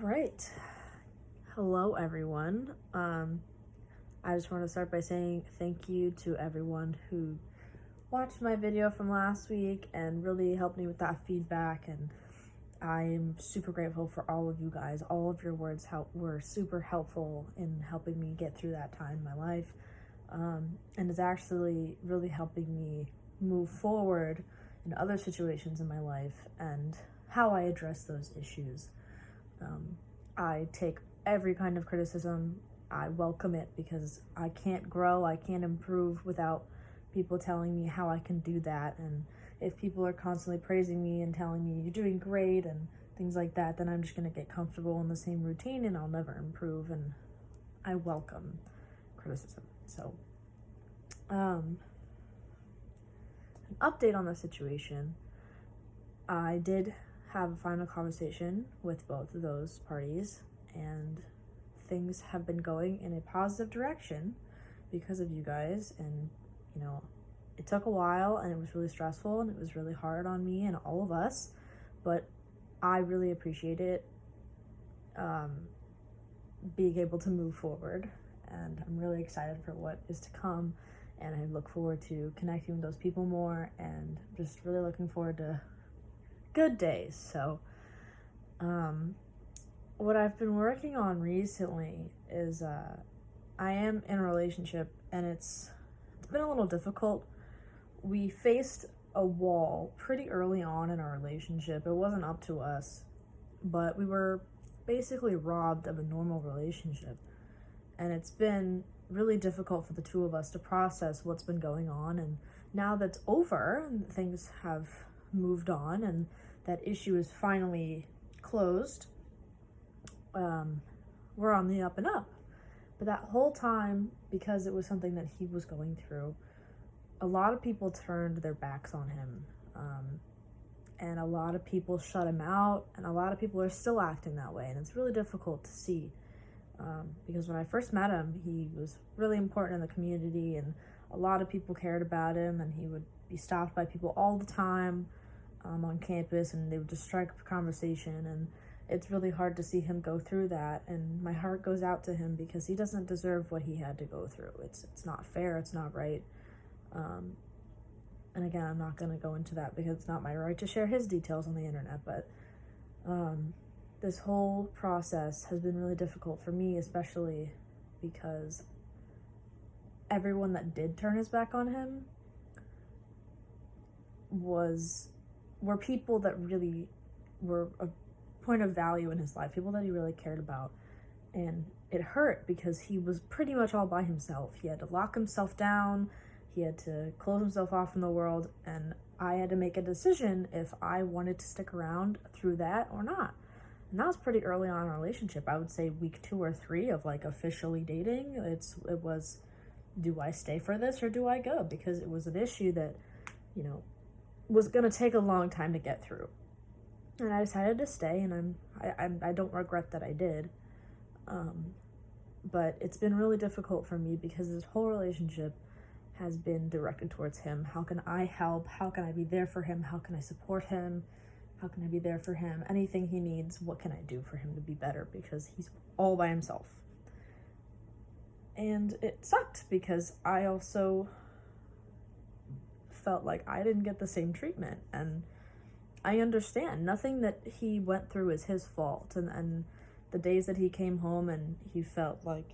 right. Hello, everyone. I just want to start by saying thank you to everyone who watched my video from last week and really helped me with that feedback. And I'm super grateful for all of you guys. All of your words were super helpful in helping me get through that time in my life. And it's actually really helping me move forward in other situations in my life and how I address those issues. I take every kind of criticism. I welcome it because I can't grow, I can't improve without people telling me how I can do that. And if people are constantly praising me and telling me you're doing great and things like that, then I'm just going to get comfortable in the same routine and I'll never improve. And I welcome criticism. So, an update on the situation. I did have a final conversation with both of those parties, and things have been going in a positive direction because of you guys. And it took a while and it was really stressful and it was really hard on me and all of us, but I really appreciate it, being able to move forward, and I'm really excited for what is to come, and I look forward to connecting with those people more and just really looking forward to good days. So what I've been working on recently is I am in a relationship, and it's been a little difficult. We faced a wall pretty early on in our relationship. It wasn't up to us, but we were basically robbed of a normal relationship, and it's been really difficult for the two of us to process what's been going on. And now that's over and things have moved on and that issue is finally closed, we're on the up and up. But that whole time, because it was something that he was going through, a lot of people turned their backs on him, and a lot of people shut him out, and a lot of people are still acting that way, and it's really difficult to see, because when I first met him, he was really important in the community, and a lot of people cared about him, and he would be stopped by people all the time on campus, and they would just strike up a conversation. And it's really hard to see him go through that, and my heart goes out to him because he doesn't deserve what he had to go through. It's not fair, it's not right. And again, I'm not going to go into that because it's not my right to share his details on the internet, but this whole process has been really difficult for me, especially because everyone that did turn his back on him were people that really were a point of value in his life, people that he really cared about. And it hurt because he was pretty much all by himself. He had to lock himself down, he had to close himself off from the world, and I had to make a decision if I wanted to stick around through that or not. And that was pretty early on in our relationship. I would say week 2 or 3 of like officially dating. It was, do I stay for this or do I go? Because it was an issue that, was going to take a long time to get through. And I decided to stay, and I don't regret that I did. But it's been really difficult for me because this whole relationship has been directed towards him. How can I help? How can I be there for him? How can I support him? How can I be there for him? Anything he needs, what can I do for him to be better? Because he's all by himself. And it sucked because I also felt like I didn't get the same treatment. And I understand. Nothing that he went through is his fault. And the days that he came home and he felt like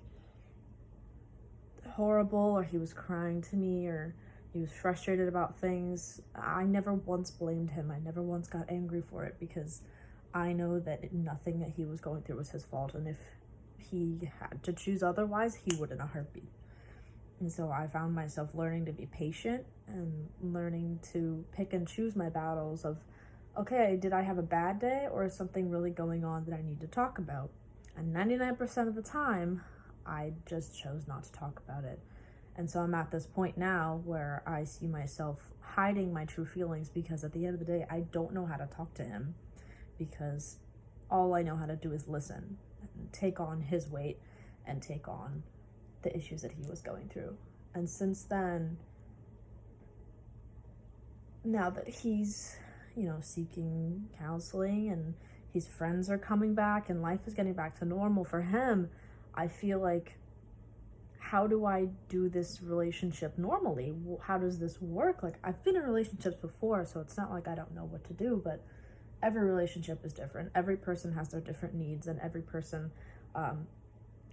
horrible, or he was crying to me, or he was frustrated about things, I never once blamed him. I never once got angry for it because I know that nothing that he was going through was his fault. And if he had to choose otherwise, he would in a heartbeat. And so I found myself learning to be patient and learning to pick and choose my battles of, okay, did I have a bad day or is something really going on that I need to talk about? And 99% of the time, I just chose not to talk about it. And so I'm at this point now where I see myself hiding my true feelings because at the end of the day, I don't know how to talk to him because all I know how to do is listen and take on his weight and take on the issues that he was going through. And since then, now that he's, seeking counseling and his friends are coming back and life is getting back to normal for him, I feel like, how do I do this relationship normally? How does this work? Like, I've been in relationships before, so it's not like I don't know what to do, but every relationship is different. Every person has their different needs, and every person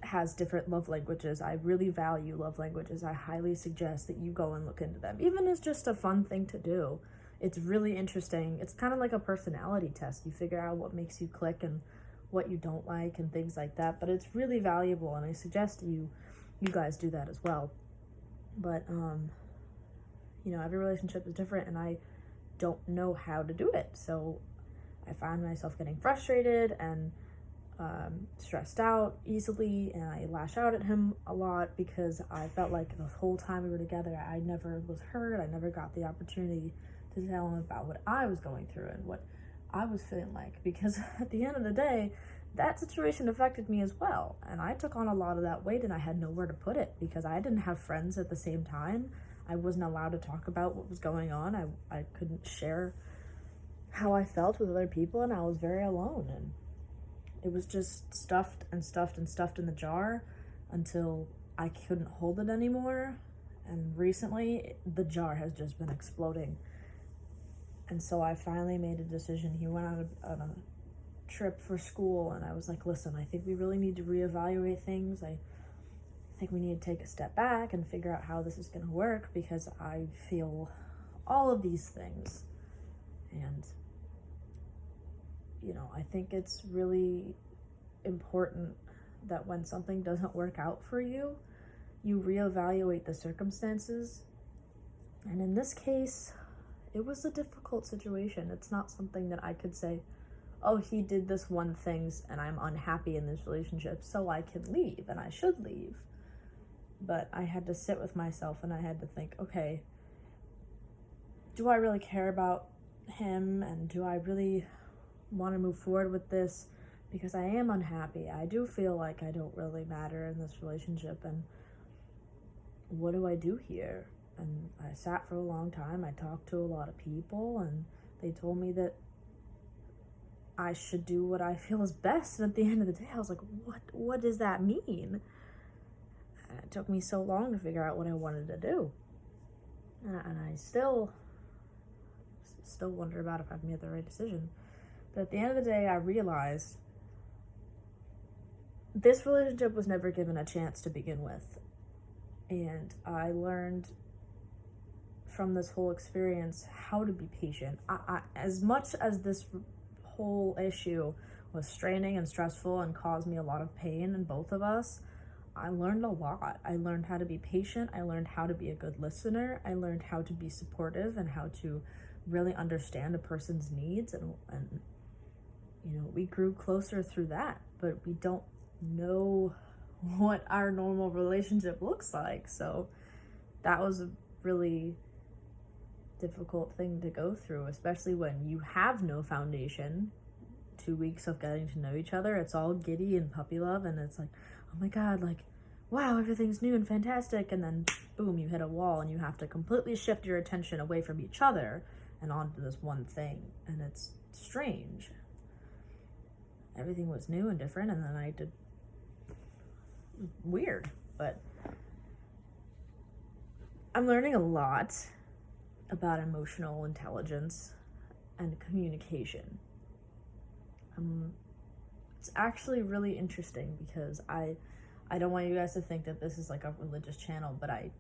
has different love languages. I really value love languages. I highly suggest that you go and look into them, even as just a fun thing to do. It's really interesting. It's kind of like a personality test. You figure out what makes you click and what you don't like and things like that, but it's really valuable, and I suggest you guys do that as well. But every relationship is different, and I don't know how to do it, so I find myself getting frustrated and stressed out easily, and I lash out at him a lot because I felt like the whole time we were together I never was heard. I never got the opportunity to tell him about what I was going through and what I was feeling like, because at the end of the day, that situation affected me as well, and I took on a lot of that weight, and I had nowhere to put it because I didn't have friends at the same time. I wasn't allowed to talk about what was going on. I couldn't share how I felt with other people, and I was very alone, and it was just stuffed and stuffed and stuffed in the jar until I couldn't hold it anymore. And recently, the jar has just been exploding. And so I finally made a decision. He went on a trip for school, and I was like, listen, I think we really need to reevaluate things. I think we need to take a step back and figure out how this is going to work, because I feel all of these things. And I think it's really important that when something doesn't work out for you, you reevaluate the circumstances. And in this case, it was a difficult situation. It's not something that I could say, oh, he did this one thing and I'm unhappy in this relationship, so I can leave, and I should leave. But I had to sit with myself, and I had to think, okay, do I really care about him, and do I really want to move forward with this? Because I am unhappy. I do feel like I don't really matter in this relationship, and what do I do here? And I sat for a long time. I talked to a lot of people, and they told me that I should do what I feel is best. And at the end of the day, I was like, what does that mean? And it took me so long to figure out what I wanted to do. And I still wonder about if I've made the right decision. But at the end of the day, I realized this relationship was never given a chance to begin with. And I learned from this whole experience how to be patient. I as much as this whole issue was straining and stressful and caused me a lot of pain in both of us, I learned a lot. I learned how to be patient. I learned how to be a good listener. I learned how to be supportive and how to really understand a person's needs. And we grew closer through that, but we don't know what our normal relationship looks like. So that was a really difficult thing to go through, especially when you have no foundation. 2 weeks of getting to know each other, it's all giddy and puppy love, and it's like, oh my god, like, wow, everything's new and fantastic, and then boom, you hit a wall, and you have to completely shift your attention away from each other and onto this one thing, and it's strange. Everything was new and different, and then I did weird, but I'm learning a lot about emotional intelligence and communication. It's actually really interesting because I don't want you guys to think that this is like a religious channel, but I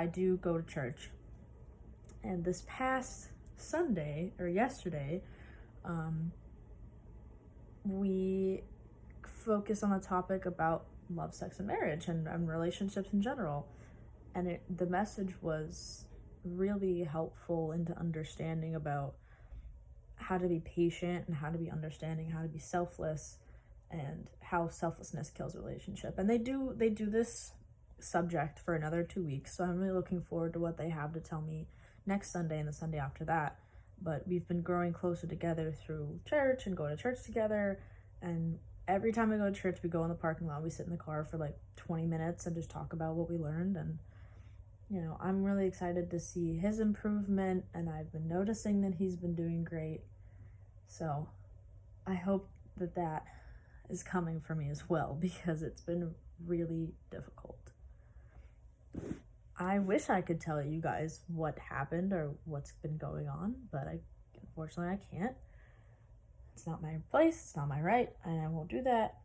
do go to church. And this past Sunday or yesterday, we focused on a topic about love, sex, and marriage, and relationships in general. And the message was really helpful into understanding about how to be patient and how to be understanding, how to be selfless, and how selflessness kills a relationship. And they do this subject for another 2 weeks, so I'm really looking forward to what they have to tell me next Sunday and the Sunday after that. But we've been growing closer together through church and going to church together, and every time we go to church, we go in the parking lot, we sit in the car for like 20 minutes and just talk about what we learned. And I'm really excited to see his improvement, and I've been noticing that he's been doing great. So I hope that is coming for me as well, because it's been really difficult. I wish I could tell you guys what happened or what's been going on, but unfortunately I can't. It's not my place, it's not my right, and I won't do that.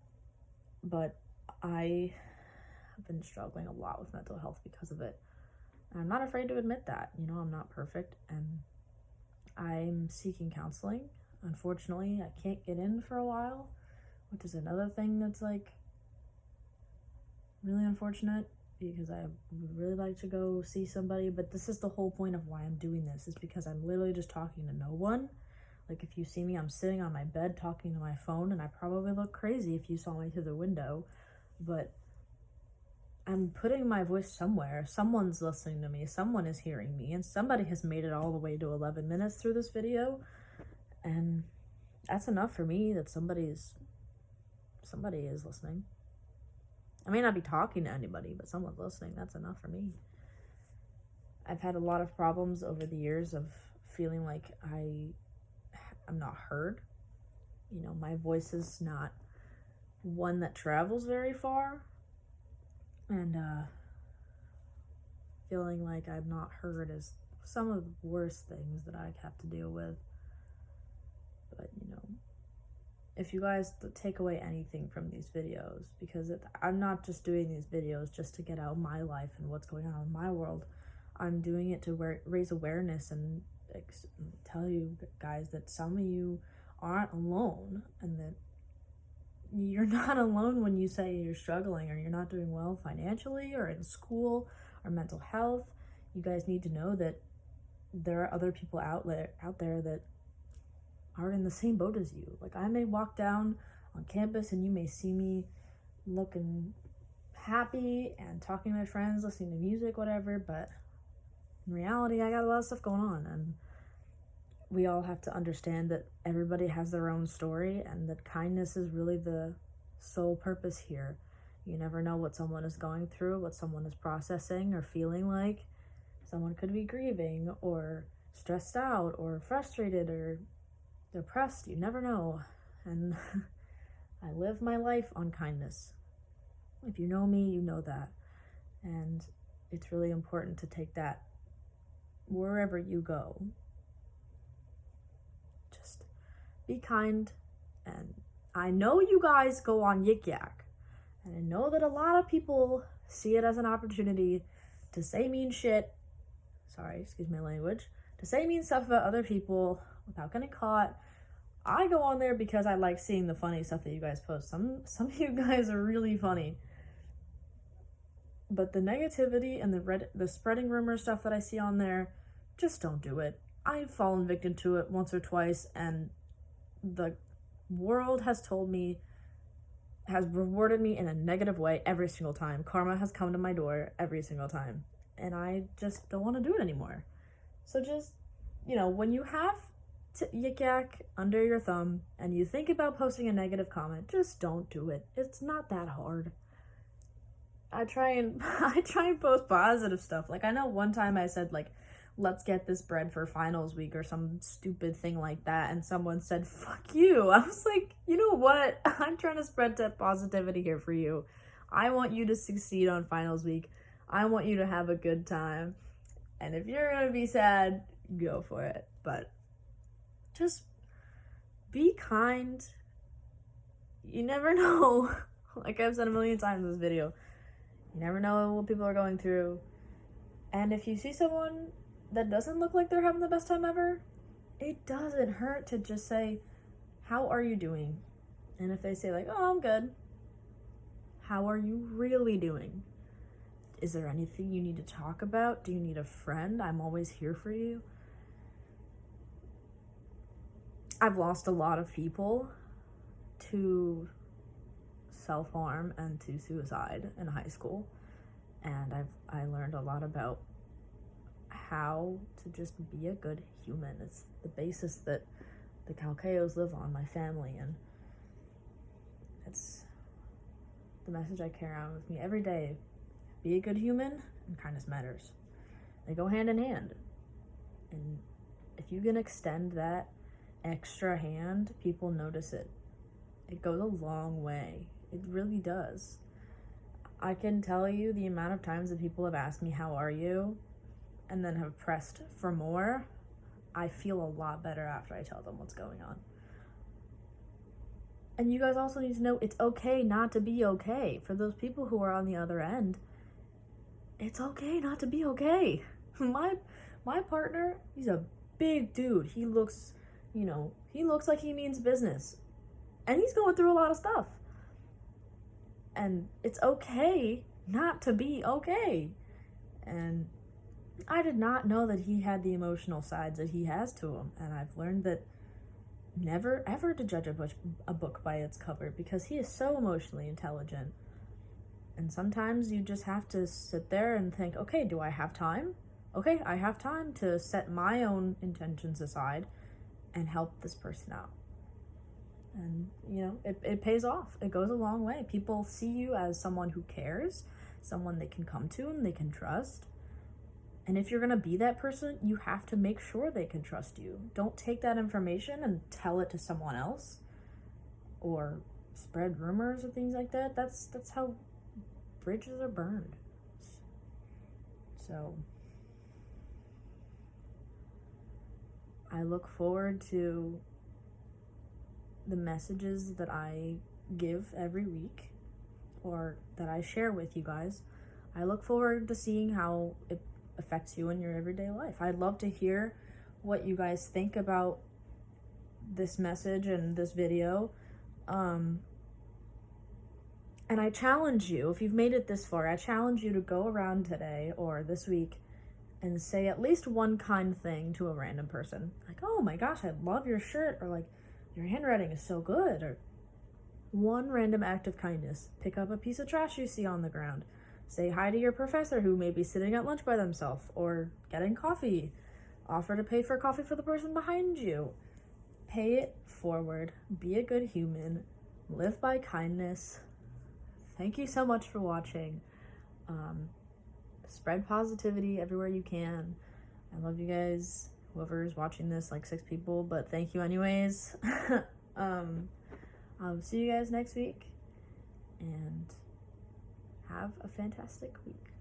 But I have been struggling a lot with mental health because of it. And I'm not afraid to admit that. You know, I'm not perfect, and I'm seeking counseling. Unfortunately, I can't get in for a while, which is another thing that's like really unfortunate, because I would really like to go see somebody. But this is the whole point of why I'm doing this, is because I'm literally just talking to no one. Like, if you see me, I'm sitting on my bed talking to my phone, and I probably look crazy if you saw me through the window, but I'm putting my voice somewhere. Someone's listening to me, someone is hearing me, and somebody has made it all the way to 11 minutes through this video, and that's enough for me that somebody is listening. I may not be talking to anybody, but someone's listening. That's enough for me. I've had a lot of problems over the years of feeling like I'm not heard. You know, my voice is not one that travels very far, and feeling like I'm not heard is some of the worst things that I have to deal with. But, you know, if you guys take away anything from these videos, because I'm not just doing these videos just to get out my life and what's going on in my world. I'm doing it to raise awareness and tell you guys that some of you aren't alone, and that you're not alone when you say you're struggling or you're not doing well financially or in school or mental health. You guys need to know that there are other people out there that are in the same boat as you. Like, I may walk down on campus and you may see me looking happy and talking to my friends, listening to music, whatever, but in reality, I got a lot of stuff going on, and we all have to understand that everybody has their own story, and that kindness is really the sole purpose here. You never know what someone is going through, what someone is processing or feeling like. Someone could be grieving or stressed out or frustrated or depressed. You never know. And I live my life on kindness. If you know me, you know that. And it's really important to take that wherever you go. Just be kind. And I know you guys go on Yik Yak, and I know that a lot of people see it as an opportunity to say mean shit. Sorry, excuse my language. To say mean stuff about other people without getting caught. I go on there because I like seeing the funny stuff that you guys post. Some of you guys are really funny. But the negativity and the spreading rumor stuff that I see on there, just don't do it. I've fallen victim to it once or twice, and the world has rewarded me in a negative way every single time. Karma has come to my door every single time, and I just don't want to do it anymore. So just, you know, when you have Yik Yak under your thumb and you think about posting a negative comment, just don't do it. It's not that hard. I try and post positive stuff. Like, I know one time I said, like, let's get this bread for finals week or some stupid thing like that, and someone said, fuck you. I was like, you know what? I'm trying to spread that positivity here for you. I want you to succeed on finals week. I want you to have a good time. And if you're gonna be sad, go for it. But just be kind. You never know. Like I've said a million times in this video, you never know what people are going through. And if you see someone that doesn't look like they're having the best time ever, it doesn't hurt to just say, how are you doing? And if they say like, oh, I'm good, how are you really doing? Is there anything you need to talk about? Do you need a friend? I'm always here for you. I've lost a lot of people to self-harm and to suicide in high school, and I learned a lot about how to just be a good human. It's the basis that the Calcaeos live on, my family, and it's the message I carry on with me every day. Be a good human, and kindness matters. They go hand in hand, and if you can extend that extra hand, people notice it. It goes a long way. It really does. I can tell you the amount of times that people have asked me, how are you? And then have pressed for more. I feel a lot better after I tell them what's going on. And you guys also need to know it's okay not to be okay. For those people who are on the other end, it's okay not to be okay. My partner, he's a big dude. He looks like he means business. And he's going through a lot of stuff. And it's okay not to be okay. And I did not know that he had the emotional sides that he has to him. And I've learned that never ever to judge a book by its cover, because he is so emotionally intelligent. And sometimes you just have to sit there and think, okay, do I have time? Okay, I have time to set my own intentions aside and help this person out. And, it pays off. It goes a long way. People see you as someone who cares, someone they can come to and they can trust. And if you're going to be that person, you have to make sure they can trust you. Don't take that information and tell it to someone else or spread rumors or things like that. That's how bridges are burned. So I look forward to the messages that I give every week or that I share with you guys. I look forward to seeing how it affects you in your everyday life. I'd love to hear what you guys think about this message and this video. And I challenge you, if you've made it this far, I challenge you to go around today or this week and say at least one kind thing to a random person. Like, oh my gosh, I love your shirt, or like, your handwriting is so good, or one random act of kindness. Pick up a piece of trash you see on the ground. Say hi to your professor who may be sitting at lunch by themselves or getting coffee. Offer to pay for coffee for the person behind you. Pay it forward. Be a good human. Live by kindness. Thank you so much for watching. Spread positivity everywhere you can. I love you guys. Whoever is watching this, like 6 people, but thank you anyways. I'll see you guys next week, and have a fantastic week.